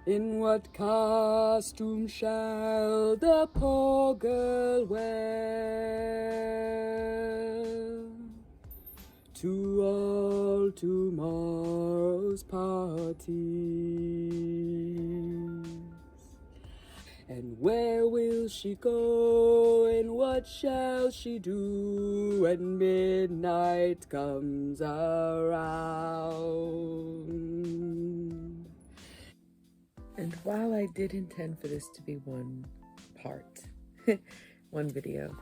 In what costume shall the poor girl wear to all tomorrow's parties? And where will she go, and what shall she do when midnight comes around? And while I did intend for this to be one part, one video,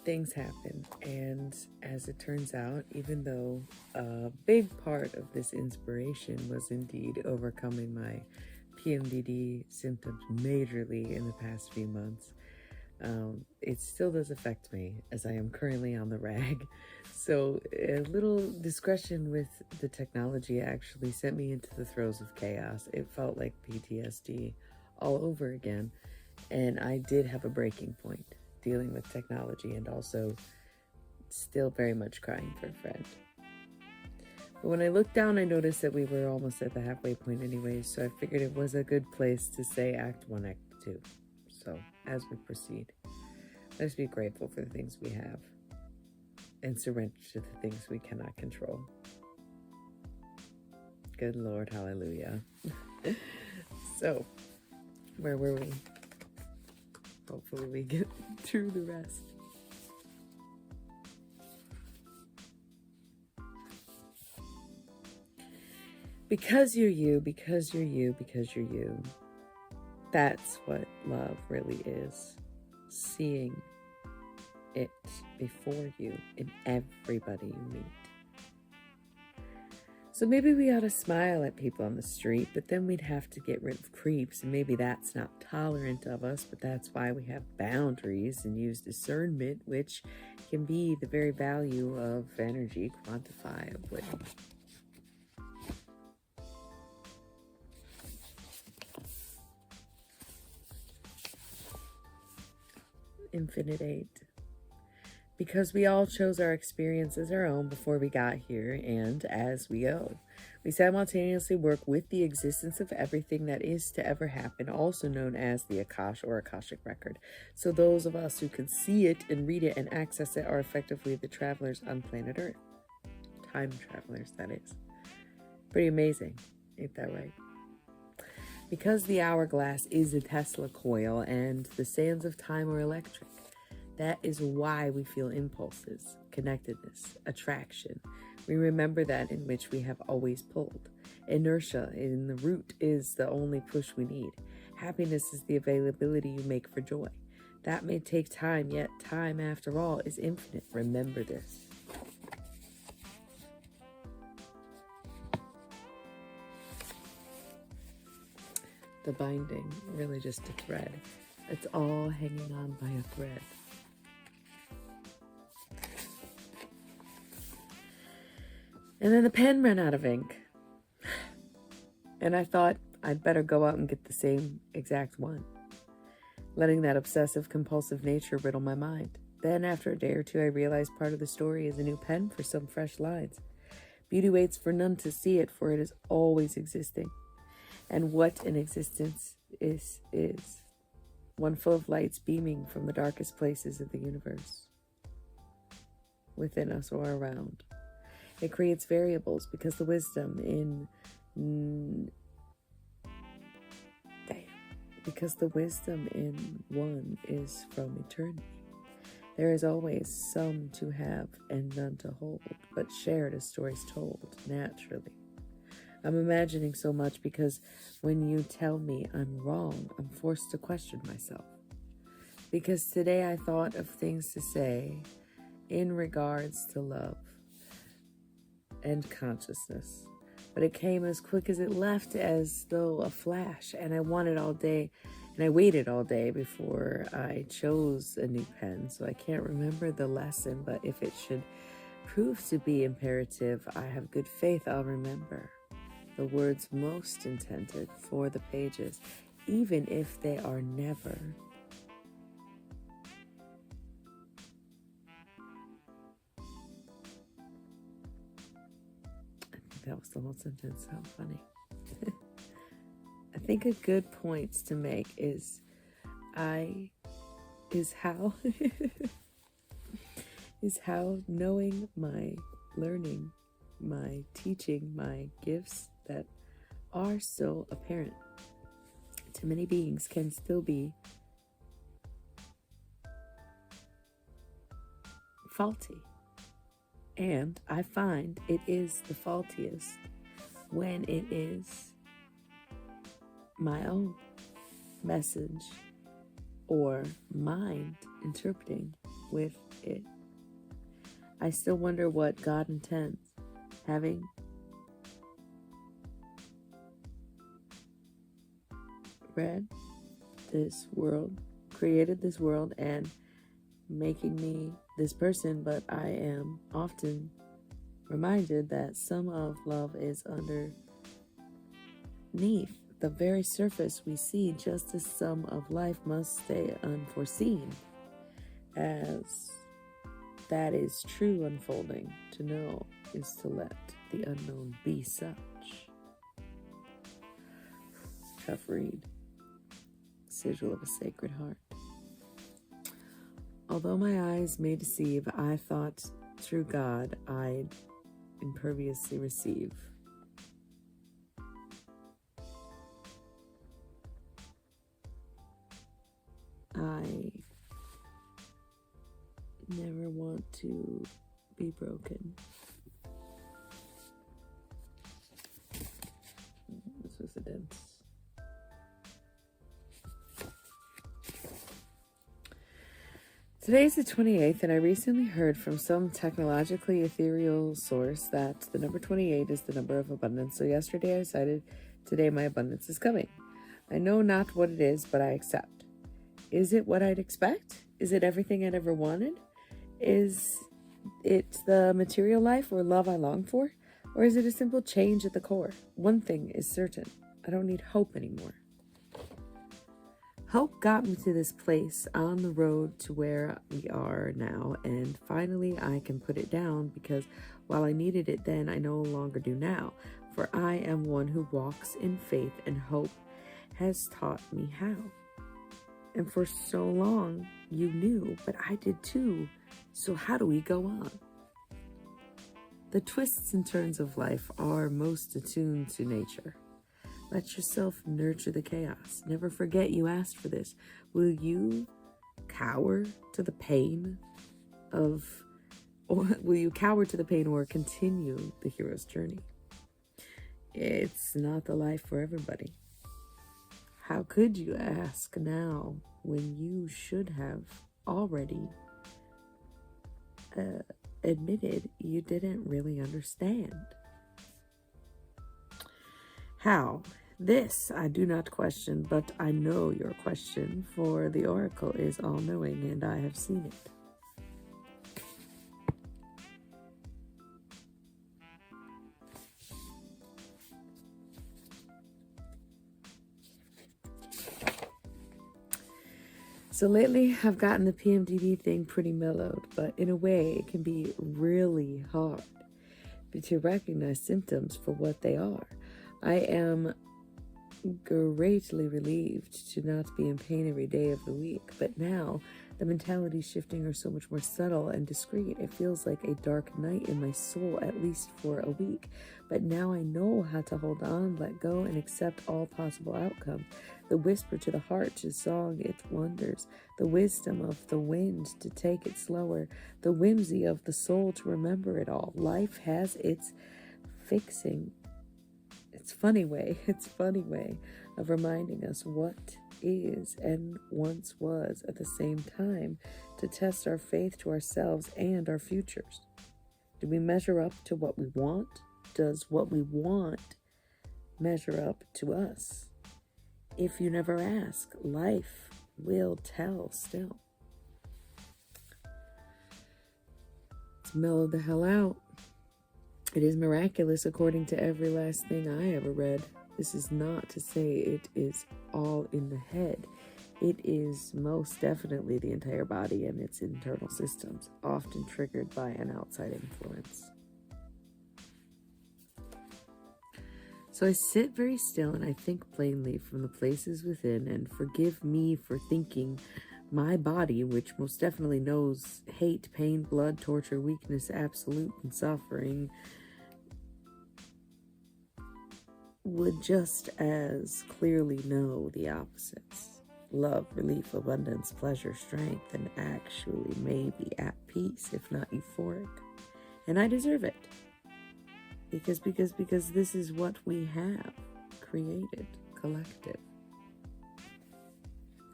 things happen. And as it turns out, even though a big part of this inspiration was indeed overcoming my PMDD symptoms majorly in the past few months, it still does affect me, as I am currently on the rag. So a little discretion with the technology actually sent me into the throes of chaos. It felt like PTSD all over again. And I did have a breaking point dealing with technology, and also still very much crying for a friend. But when I looked down, I noticed that we were almost at the halfway point anyways, so I figured it was a good place to say Act 1, Act 2. So, as we proceed, let's be grateful for the things we have and surrender to the things we cannot control. Good Lord, hallelujah. So, where were we? Hopefully we get through the rest. Because you're you, because you're you, because you're you. That's what love really is. Seeing it before you in everybody you meet. So maybe we ought to smile at people on the street, but then we'd have to get rid of creeps, and maybe that's not tolerant of us, but that's why we have boundaries and use discernment, which can be the very value of energy quantifiably. Infinite 8. Because we all chose our experience as our own before we got here, and as we go, we simultaneously work with the existence of everything that is to ever happen, also known as the Akash or Akashic record. So those of us who can see it and read it and access it are effectively the travelers on planet Earth. Time travelers, that is. Pretty amazing, ain't that right? Because the hourglass is a Tesla coil and the sands of time are electric, that is why we feel impulses, connectedness, attraction. We remember that in which we have always pulled. Inertia in the root is the only push we need. Happiness is the availability you make for joy. That may take time, yet time, after all, is infinite. Remember this. The binding, really just a thread. It's all hanging on by a thread. And then the pen ran out of ink. And I thought I'd better go out and get the same exact one, letting that obsessive compulsive nature riddle my mind. Then after a day or two, I realized part of the story is a new pen for some fresh lines. Beauty waits for none to see it, for it is always existing. And what an existence is one full of lights beaming from the darkest places of the universe, within us or around. It creates variables because the wisdom in one is from eternity. There is always some to have and none to hold, but shared as stories told, naturally. I'm imagining so much because when you tell me I'm wrong, I'm forced to question myself. Because today I thought of things to say in regards to love and consciousness, but it came as quick as it left, as though a flash, and I wanted all day, and I waited all day before I chose a new pen, so I can't remember the lesson, but if it should prove to be imperative, I have good faith I'll remember the words most intended for the pages, even if they are never. I think that was the whole sentence. How funny. I think a good point to make is how is how knowing my learning, my teaching, my gifts that are so apparent to many beings can still be faulty. And I find it is the faultiest when it is my own message or mind interpreting with it. I still wonder what God intends, having read this world, created this world, and making me this person, but I am often reminded that some of love is underneath the very surface we see, just as some of life must stay unforeseen, as that is true unfolding. To know is to let the unknown be such. Tough read. Sigil of a Sacred Heart. Although my eyes may deceive, I thought through God I'd imperviously receive. I never want to be broken. This was a dense. Today's the 28th, and I recently heard from some technologically ethereal source that the number 28 is the number of abundance. So yesterday I decided today my abundance is coming. I know not what it is, but I accept. Is it what I'd expect? Is it everything I'd ever wanted? Is it the material life or love I long for? Or is it a simple change at the core? One thing is certain. I don't need hope anymore. Hope got me to this place on the road to where we are now, and finally I can put it down, because while I needed it then, I no longer do now. For I am one who walks in faith, and hope has taught me how. And for so long you knew, but I did too. So how do we go on? The twists and turns of life are most attuned to nature. Let yourself nurture the chaos. Never forget you asked for this. Will you cower to the pain or continue the hero's journey? It's not the life for everybody. How could you ask now when you should have already admitted you didn't really understand? How? This I do not question, but I know your question, for the oracle is all-knowing, and I have seen it. So lately, I've gotten the PMDD thing pretty mellowed, but in a way, it can be really hard to recognize symptoms for what they are. I am greatly relieved to not be in pain every day of the week, but now the mentality shifting are so much more subtle and discreet. It feels like a dark night in my soul, at least for a week. But now I know how to hold on, let go, and accept all possible outcomes. The whisper to the heart to song its wonders, the wisdom of the wind to take it slower, the whimsy of the soul to remember it all. Life has its fixing. It's funny way of reminding us what is and once was at the same time, to test our faith to ourselves and our futures. Do we measure up to what we want? Does what we want measure up to us? If you never ask, life will tell still. Let's mellow the hell out. It is miraculous according to every last thing I ever read. This is not to say it is all in the head. It is most definitely the entire body and its internal systems, often triggered by an outside influence. So I sit very still and I think plainly from the places within, and forgive me for thinking my body, which most definitely knows hate, pain, blood, torture, weakness, absolute, and suffering, would just as clearly know the opposites. Love, relief, abundance, pleasure, strength, and actually maybe at peace, if not euphoric. And I deserve it. Because this is what we have created, collective.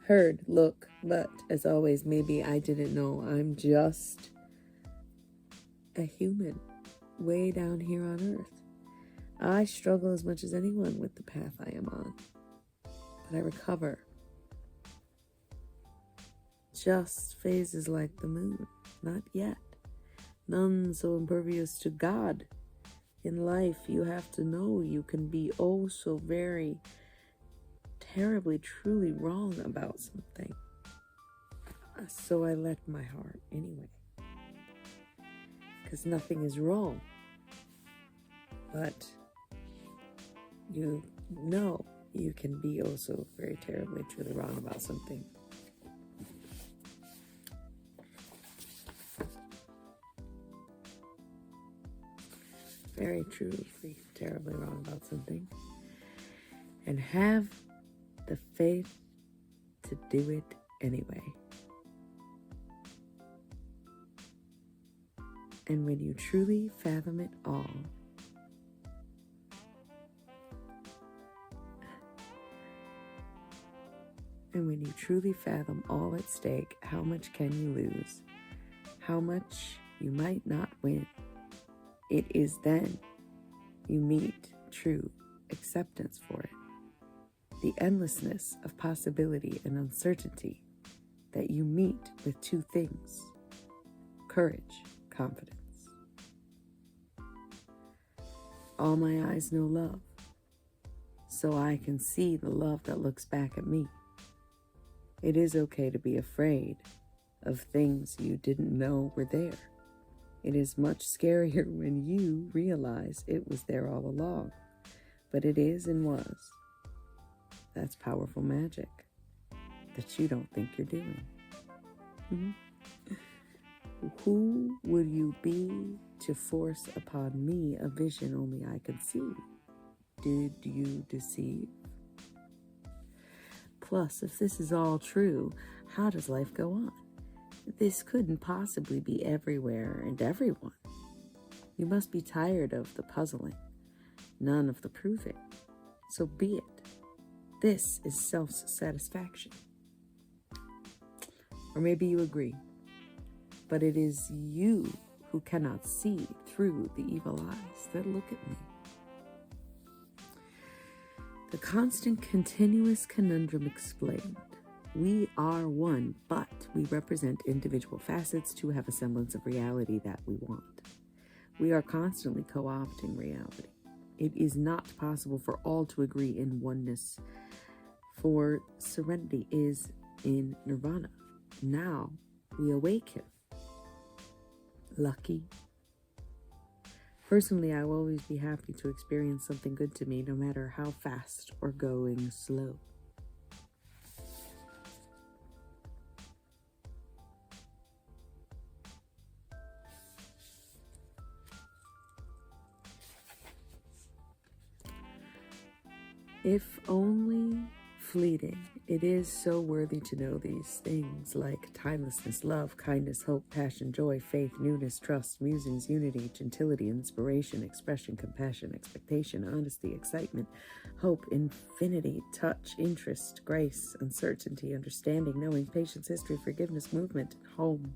Heard, look, but as always, maybe I didn't know. I'm just a human way down here on earth. I struggle as much as anyone with the path I am on, but I recover. Just phases like the moon, not yet. None so impervious to God. In life, you have to know you can be oh so very terribly, truly wrong about something. So I let my heart anyway. Because nothing is wrong. But you know you can be also very terribly, truly wrong about something. Very truly, terribly wrong about something. And have the faith to do it anyway. And when you truly fathom it all, at stake, how much can you lose? How much you might not win? It is then you meet true acceptance for it. The endlessness of possibility and uncertainty that you meet with two things: courage, confidence. All my eyes know love, so I can see the love that looks back at me. It is okay to be afraid of things you didn't know were there. It is much scarier when you realize it was there all along, but it is and was. That's powerful magic that you don't think you're doing. Who would you be to force upon me a vision only I could see? Did you deceive? Plus, if this is all true, how does life go on? This couldn't possibly be everywhere and everyone. You must be tired of the puzzling, none of the proving. So be it. This is self-satisfaction. Or maybe you agree, but it is you who cannot see through the evil eyes that look at me. The constant, continuous conundrum explained. We are one, but we represent individual facets to have a semblance of reality that we want. We are constantly co-opting reality. It is not possible for all to agree in oneness, for serenity is in nirvana. Now we awaken. Lucky. Personally, I will always be happy to experience something good to me, no matter how fast or going slow. If only fleeting, it is so worthy to know these things like timelessness, love, kindness, hope, passion, joy, faith, newness, trust, musings, unity, gentility, inspiration, expression, compassion, expectation, honesty, excitement, hope, infinity, touch, interest, grace, uncertainty, understanding, knowing, patience, history, forgiveness, movement, home.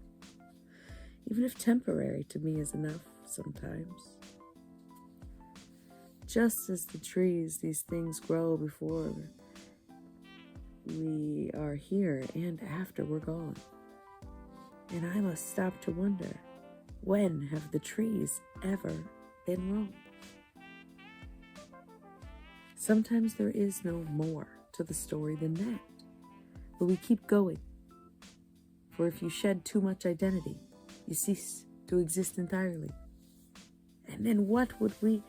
Even if temporary, to me is enough sometimes. Just as the trees, these things grow before we are here and after we're gone. And I must stop to wonder, when have the trees ever been wrong? Sometimes there is no more to the story than that, but we keep going. For if you shed too much identity, you cease to exist entirely. And then what would we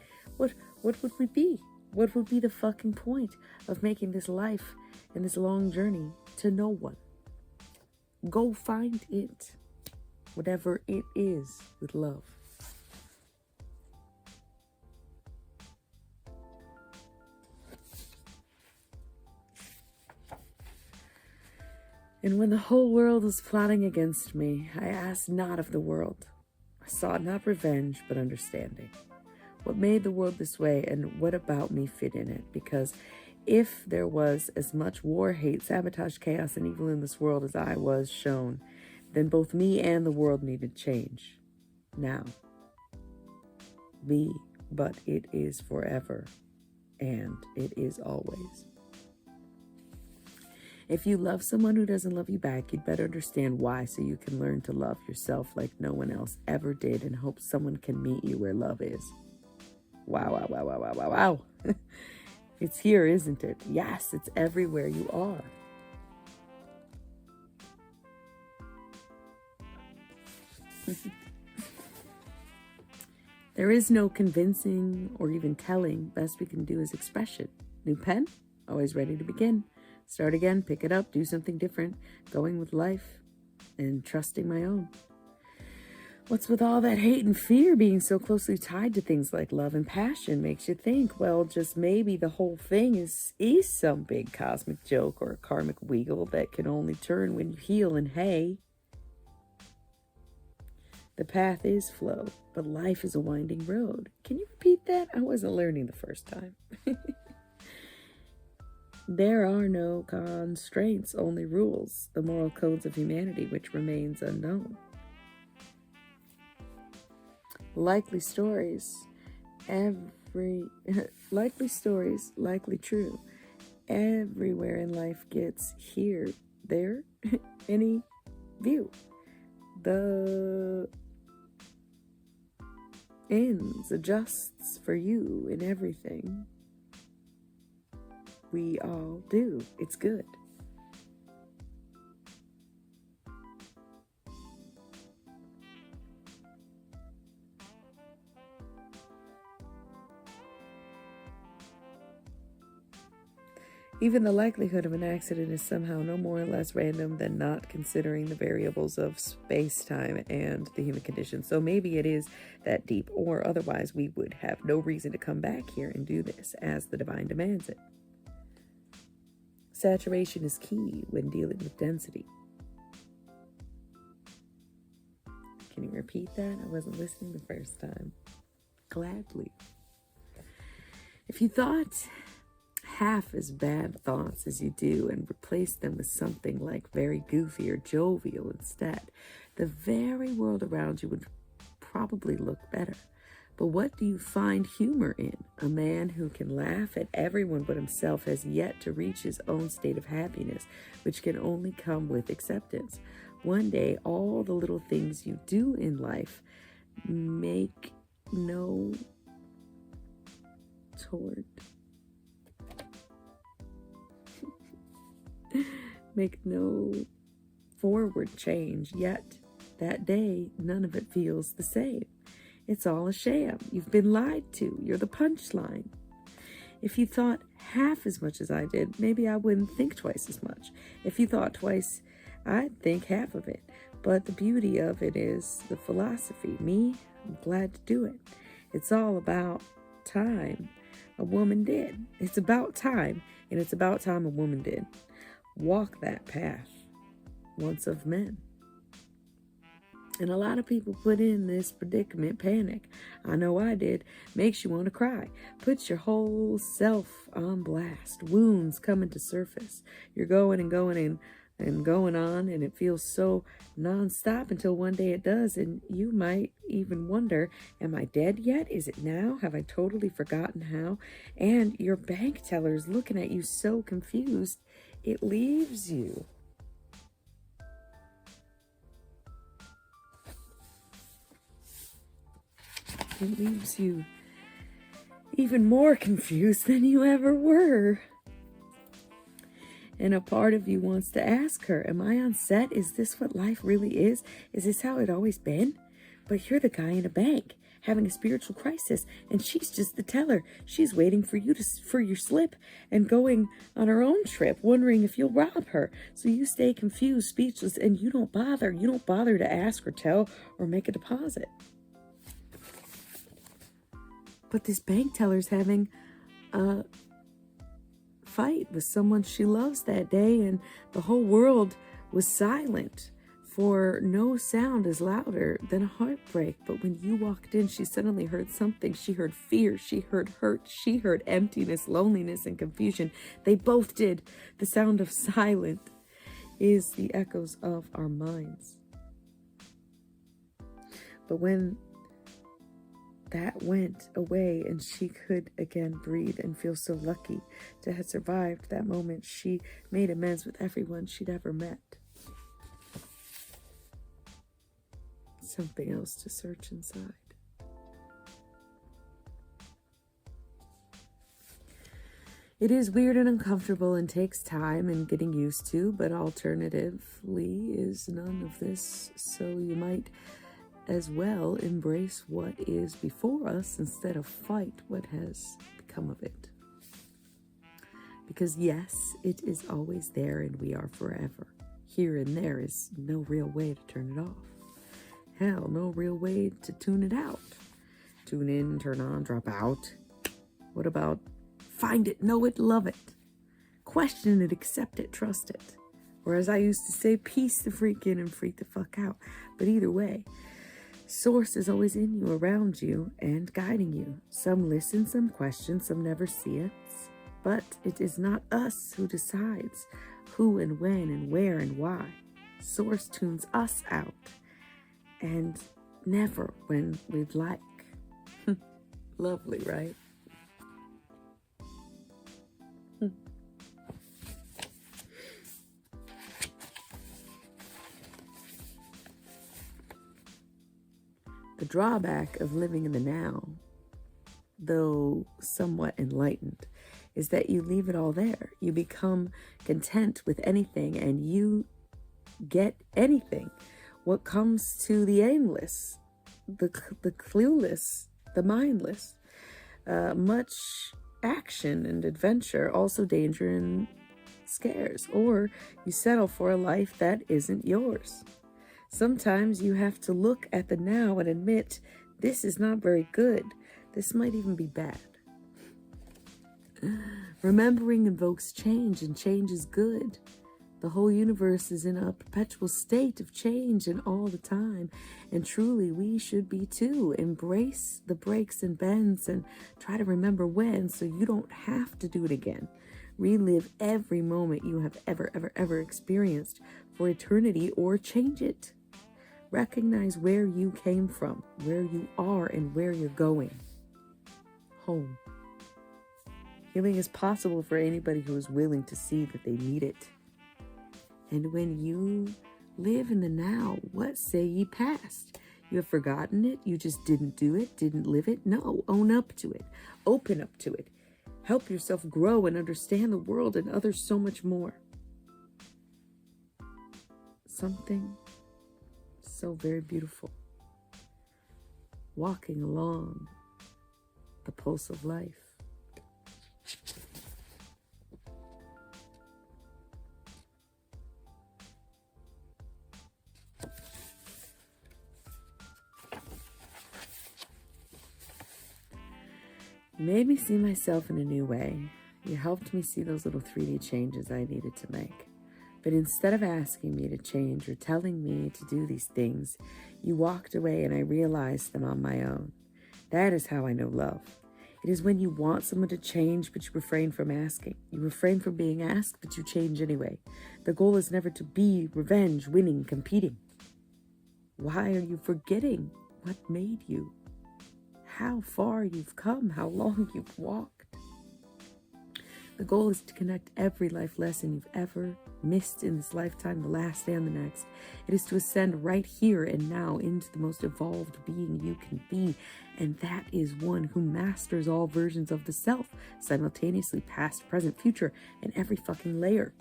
be? What would be the fucking point of making this life and this long journey to no one? Go find it, whatever it is, with love. And when the whole world was plotting against me, I asked not of the world. I sought not revenge, but understanding. What made the world this way, and what about me fit in it? Because if there was as much war, hate, sabotage, chaos, and evil in this world as I was shown, then both me and the world needed change. Now. Be, but it is forever, and it is always. If you love someone who doesn't love you back, you'd better understand why, so you can learn to love yourself like no one else ever did, and hope someone can meet you where love is. Wow, wow, wow, wow, wow, wow, wow. It's here, isn't it? Yes, it's everywhere you are. There is no convincing or even telling. Best we can do is expression. New pen? Always ready to begin. Start again, pick it up, do something different. Going with life and trusting my own. What's with all that hate and fear being so closely tied to things like love and passion makes you think, well, just maybe the whole thing is some big cosmic joke or a karmic wheel that can only turn when you heal, and hey, the path is flow, but life is a winding road. Can you repeat that? I wasn't learning the first time. There are no constraints, only rules, the moral codes of humanity, which remains unknown. Likely stories, likely stories, likely true. Everywhere in life gets here, there, any view. The ends adjusts for you in everything. We all do. It's good. Even the likelihood of an accident is somehow no more or less random than not considering the variables of space-time and the human condition. So maybe it is that deep, or otherwise we would have no reason to come back here and do this as the divine demands it. Saturation is key when dealing with density. Can you repeat that? I wasn't listening the first time. Gladly. If you thought half as bad thoughts as you do and replace them with something like very goofy or jovial instead, the very world around you would probably look better. But what do you find humor in? A man who can laugh at everyone but himself has yet to reach his own state of happiness, which can only come with acceptance. One day, all the little things you do in life make no forward change, yet that day none of it feels the same. It's all a sham. You've been lied to. You're the punchline. If you thought half as much as I did, maybe I wouldn't think twice as much. If you thought twice, I'd think half of it. But the beauty of it is the philosophy. Me, I'm glad to do it. It's all about time a woman did. It's about time, and it's about time a woman did. Walk that path, once of men. And a lot of people put in this predicament, panic. I know I did. Makes you want to cry. Puts your whole self on blast. Wounds coming to surface. You're going and going and going on, and it feels so nonstop until one day it does. And you might even wonder, am I dead yet? Is it now? Have I totally forgotten how? And your bank teller's looking at you so confused, it leaves you. It leaves you even more confused than you ever were. And a part of you wants to ask her, am I on set? Is this what life really is? Is this how it always been? But you're the guy in a bank. having a spiritual crisis, and she's just the teller. She's waiting for you for your slip and going on her own trip, wondering if you'll rob her. So you stay confused, speechless, and you don't bother. You don't bother to ask or tell or make a deposit. But this bank teller's having a fight with someone she loves that day, and the whole world was silent, for no sound is louder than a heartbreak. But when you walked in, she suddenly heard something. She heard fear, she heard hurt, she heard emptiness, loneliness, and confusion. They both did. The sound of silence is the echoes of our minds. But when that went away and she could again breathe and feel so lucky to have survived that moment, she made amends with everyone she'd ever met. Something else to search inside. It is weird and uncomfortable and takes time and getting used to, but alternatively is none of this, so you might as well embrace what is before us instead of fight what has become of it. Because yes, it is always there and we are forever. Here and there is no real way to turn it off. Hell, no real way to tune it out. Tune in, turn on, drop out. What about find it, know it, love it? Question it, accept it, trust it. Or as I used to say, piece the freak in and freak the fuck out. But either way, source is always in you, around you, and guiding you. Some listen, some question, some never see it. But it is not us who decides who and when and where and why. Source tunes us out. And never when we'd like. Lovely, right? The drawback of living in the now, though somewhat enlightened, is that you leave it all there. You become content with anything and you get anything. What comes to the aimless, the clueless, the mindless, much action and adventure, also danger and scares, or you settle for a life that isn't yours. Sometimes you have to look at the now and admit, this is not very good. This might even be bad. Remembering invokes change, and change is good. The whole universe is in a perpetual state of change and all the time. And truly, we should be too. Embrace the breaks and bends and try to remember when so you don't have to do it again. Relive every moment you have ever experienced for eternity or change it. Recognize where you came from, where you are, and where you're going. Home. Healing is possible for anybody who is willing to see that they need it. And when you live in the now, what say ye past? You have forgotten it? You just didn't do it? Didn't live it? No, own up to it. Open up to it. Help yourself grow and understand the world and others so much more. Something so very beautiful. Walking along the pulse of life. You made me see myself in a new way. You helped me see those little 3D changes I needed to make. But instead of asking me to change or telling me to do these things, you walked away and I realized them on my own. That is how I know love. It is when you want someone to change, but you refrain from asking. You refrain from being asked, but you change anyway. The goal is never to be revenge, winning, competing. Why are you forgetting what made you? How far you've come, how long you've walked. The goal is to connect every life lesson you've ever missed in this lifetime, the last and the next. It is to ascend right here and now into the most evolved being you can be. And that is one who masters all versions of the self, simultaneously past, present, future, and every fucking layer.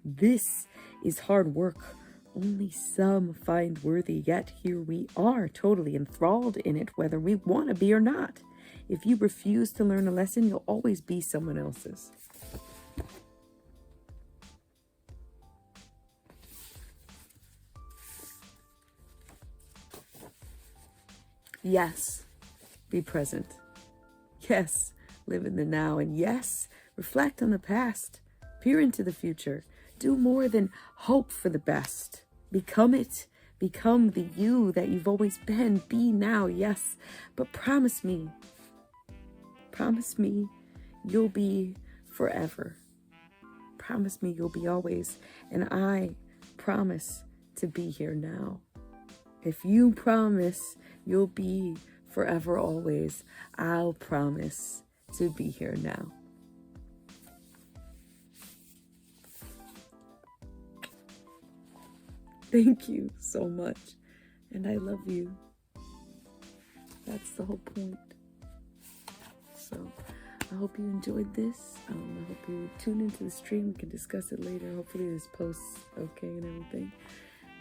This is hard work only some find worthy, yet here we are, totally enthralled in it, whether we want to be or not. If you refuse to learn a lesson, you'll always be someone else's. Yes, be present. Yes, live in the now. And yes, reflect on the past. Peer into the future. Do more than hope for the best. Become it. Become the you that you've always been. Be now, yes. But promise me you'll be forever. Promise me you'll be always. And I promise to be here now. If you promise you'll be forever always, I'll promise to be here now. Thank you so much. And I love you. That's the whole point. So I hope you enjoyed this. I hope you tune into the stream. We can discuss it later. Hopefully this post's okay and everything.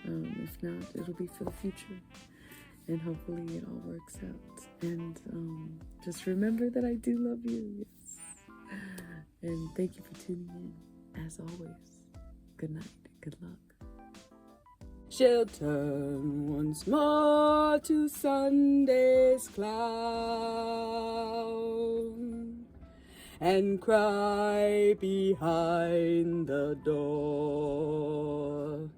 If not, it'll be for the future. And hopefully it all works out. And just remember that I do love you. Yes. And thank you for tuning in. As always, good night. Good luck. She'll turn once more to Sunday's clown and cry behind the door.